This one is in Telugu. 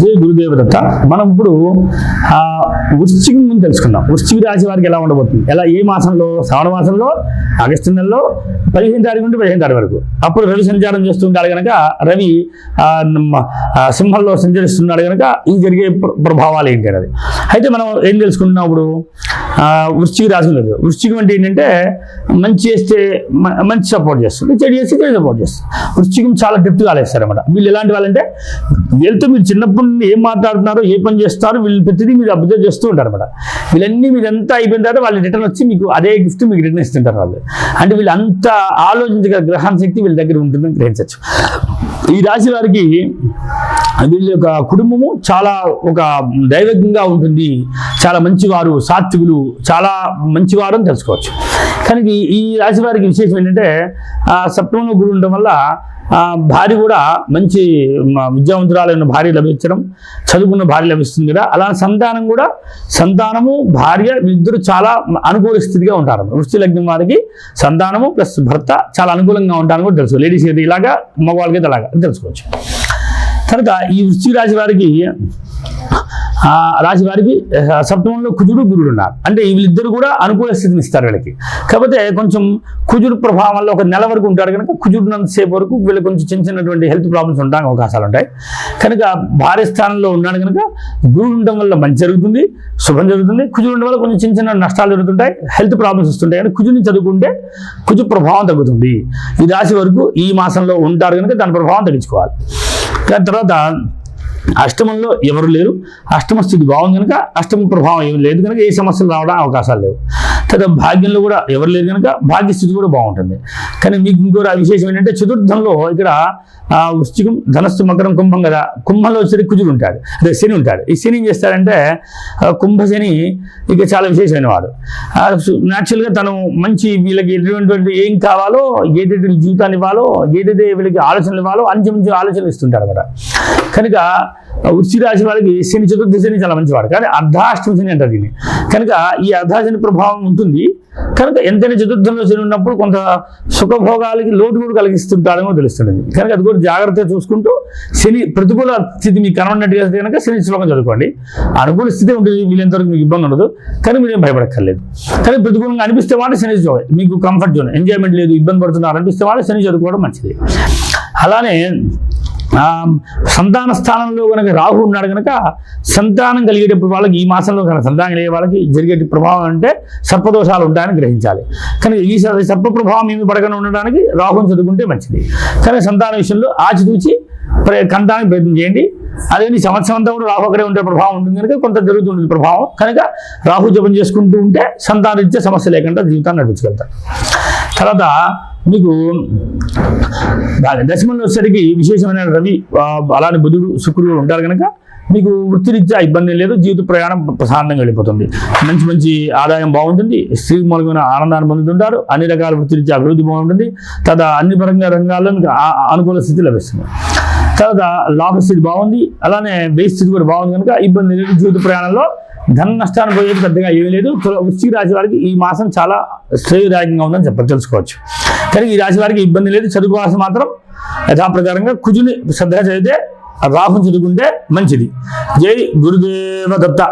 జై గురుదేవదత్త. మనం ఇప్పుడు వృశ్చికం గురించి తెలుసుకుందాం. వృశ్చిక రాశి వారికి ఎలా ఉండబోతుంది, ఎలా ఏ మాసంలో, శ్రావణ మాసంలో ఆగస్టు నెలలో 15 తారీఖు నుండి 15 తారీఖు వరకు. అప్పుడు రవి సంచారం చేస్తుంటాడు కనుక, రవి సింహంలో సంచరిస్తున్నాడు కనుక ఈ జరిగే ప్రభావాలు ఏంటి అనేది అయితే మనం ఏం తెలుసుకుంటున్నాం ఇప్పుడు. వృశ్చిక రాశి లేదు. వృశ్చికం అంటే ఏంటంటే మంచి చేస్తే మంచి సపోర్ట్ చేస్తుంది, చెడు చేస్తే చెడు సపోర్ట్ చేస్తుంది. వృశ్చికం చాలా డెప్త్గా ఆలోచిస్తారన్నమాట. వీళ్ళు ఎలాంటి వాళ్ళంటే వీళ్ళతో మీరు చిన్నప్పటి నుండి ఏం మాట్లాడుతున్నారో, ఏ పని చేస్తారో వీళ్ళు ప్రతిదీ మీరు అబ్జర్వ్ చేస్తూ ఉంటారు అనమాట. వీళ్ళన్నీ మీరంతా అయిపోయిన తర్వాత వాళ్ళు రిటర్న్ వచ్చి మీకు అదే గిఫ్ట్ మీకు రిటర్న్ ఇస్తుంటారు వాళ్ళు. అంటే వీళ్ళు అంత ఆలోచించగల గ్రహణ శక్తి వీళ్ళ దగ్గర ఉంటుందని గ్రహించవచ్చు. ఈ రాశి వారికి వీళ్ళ యొక్క కుటుంబము చాలా ఒక దైవజ్ఞంగా ఉంటుంది, చాలా మంచివారు, సాత్వికులు, చాలా మంచివారు అని తెలుసుకోవచ్చు. కానీ ఈ రాశి వారికి విశేషం ఏంటంటే సప్తమంలో గురువు ఉండడం వల్ల భార్య కూడా మంచి విద్యావంతురాలైన భార్య లభించడం, చదువుకున్న భార్య లభిస్తుంది కదా. అలా సంతానం కూడా, సంతానము భార్య ఇద్దరు చాలా అనుకూల స్థితిగా ఉంటారు. వృశ్చిక లగ్నం వారికి సంతానము ప్లస్ భర్త చాలా అనుకూలంగా ఉంటారని కూడా తెలుసు. లేడీస్ అయితే ఇలాగా, మగవాళ్ళకి అయితే అలాగా తెలుసుకోవచ్చు. కనుక ఈ వృశ్చిక రాశి వారికి సప్తమంలో కుజుడు గురుడు ఉన్నారు. అంటే వీళ్ళిద్దరు కూడా అనుకూల స్థితిని ఇస్తారు వీళ్ళకి. కాకపోతే కొంచెం కుజుడు ప్రభావం వల్ల ఒక నెల వరకు ఉంటారు కనుక, కుజుడున్నంతసేపు వరకు వీళ్ళకి కొంచెం చిన్నటువంటి హెల్త్ ప్రాబ్లమ్స్ ఉండడానికి అవకాశాలు ఉంటాయి. కనుక భార్య స్థానంలో ఉన్నాడు కనుక గురుడు ఉండడం వల్ల మంచి జరుగుతుంది, శుభం జరుగుతుంది. కుజుడు ఉండడం వల్ల కొంచెం చిన్న నష్టాలు జరుగుతుంటాయి, హెల్త్ ప్రాబ్లమ్స్ వస్తుంటాయి. కానీ కుజుని చదువుకుంటే కుజు ప్రభావం తగ్గుతుంది. ఈ రాశి వరకు ఈ మాసంలో ఉంటారు కనుక దాని ప్రభావం తగ్గించుకోవాలి. దాని తర్వాత అష్టమంలో ఎవరు లేరు, అష్టమ స్థితి బాగుంది కనుక అష్టమ ప్రభావం ఏమి లేదు కనుక ఏ సమస్యలు రావడానికి అవకాశాలు లేవు. తర్వాత భాగ్యంలో కూడా ఎవరు లేరు కనుక భాగ్యస్థితి కూడా బాగుంటుంది. కానీ మీకు ఇంకో విశేషం ఏంటంటే చతుర్థంలో ఇక్కడ వృశ్చికం, ధనస్సు, మకరం, కుంభం కదా. కుంభంలో వచ్చేసరికి కుజుడు ఉంటాడు, అదే శని ఉంటాడు. ఈ శని ఏం చేస్తాడంటే కుంభ శని ఇక చాలా విశేషమైన వాడు. న్యాచురల్గా తను మంచి వీళ్ళకి ఎటువంటి ఏం కావాలో, ఏదైతే జీవితాన్ని ఇవ్వాలో, ఏదైతే వీళ్ళకి ఆలోచనలు ఇవ్వాలో మంచి ఆలోచనలు ఇస్తుంటాడు అనమాట. కనుక వృశ్చిక రాశి వాళ్ళకి శని, చతుర్థ శని చాలా మంచివాడు. కానీ అర్ధాష్టమ శని అంటారు దీన్ని. కనుక ఈ అర్ధాశని ప్రభావం ఉంటుంది కనుక ఎంతైనా చతుర్థంలో శని ఉన్నప్పుడు కొంత సుఖభోగాలకి లోటు కూడా కలిగిస్తుంటాడేమో తెలుస్తుంది. కనుక అది కూడా జాగ్రత్తగా చూసుకుంటూ శని ప్రతికూల స్థితి మీకు కనబడినట్టుగా కనుక శని శ్లోకం చదువుకోండి. అనుకూల స్థితి ఉంటుంది, వీళ్ళంతవరకు మీకు ఇబ్బంది ఉండదు. కానీ మీరేం భయపడక్కర్లేదు. కానీ ప్రతికూలంగా అనిపిస్తే మాట శని జోన్, మీకు కంఫర్ట్ జోన్, ఎంజాయ్మెంట్ లేదు, ఇబ్బంది పడుతున్నారు అనిపిస్తే మాట శని చదువుకోవడం మంచిది. అలానే సంతాన స్థానంలో కనుక రాహు ఉన్నాడు కనుక సంతానం కలిగేటప్పుడు వాళ్ళకి ఈ మాసంలో కనుక సంతానం కలిగే వాళ్ళకి జరిగే ప్రభావం అంటే సర్పదోషాలు ఉంటాయని గ్రహించాలి. కానీ ఈ సర్ప ప్రభావం ఏమి పడకుండా ఉండడానికి రాహుని చదువుకుంటే మంచిది. కానీ సంతాన విషయంలో ఆచితూచి కంటానికి ప్రయత్నం చేయండి. అదే సంవత్సరం అంతా కూడా రాహు అక్కడే ఉండే ప్రభావం ఉంటుంది కనుక కొంత జరుగుతుంది ప్రభావం. కనుక రాహు జపం చేసుకుంటూ ఉంటే సంతానిచ్చే సమస్య లేకుండా జీవితాన్ని నడిపించగలుగుతారు. తర్వాత మీకు దశమంలో వచ్చేసరికి విశేషమైన రవి, అలానే బుధుడు, శుక్రుడు ఉంటారు కనుక మీకు వృత్తిరీత్యా ఇబ్బంది లేదు, జీవిత ప్రయాణం ప్రశాంతంగా వెళ్ళిపోతుంది. మంచి ఆదాయం బాగుంటుంది, స్త్రీ మూలమైన ఆనందాన్ని పొందుతుంటారు, అన్ని రకాల వృత్తిరీత్యా అభివృద్ధి బాగుంటుంది. తర్వాత అన్ని పరంగా రంగాల్లో మీకు అనుకూల స్థితి లభిస్తుంది. తర్వాత లాభ స్థితి బాగుంది, అలానే వ్యయ స్థితి కూడా బాగుంది కనుక ఇబ్బంది లేదు. జీవిత ప్రయాణంలో ధన నష్టాన్ని పోయేది పెద్దగా ఏమీ లేదు. వృశ్చిక రాశి వారికి ఈ మాసం చాలా శ్రేయదాయకంగా ఉందని తెలుసుకోవచ్చు. కానీ ఈ రాశి వారికి ఇబ్బంది లేదు. చదువుకోవాల్సిన మాత్రం యథాప్రకారంగా కుజుని శ్రద్ధగా చదివితే, రాహుని చదువుకుంటే మంచిది. జై గురుదేవ దత్త.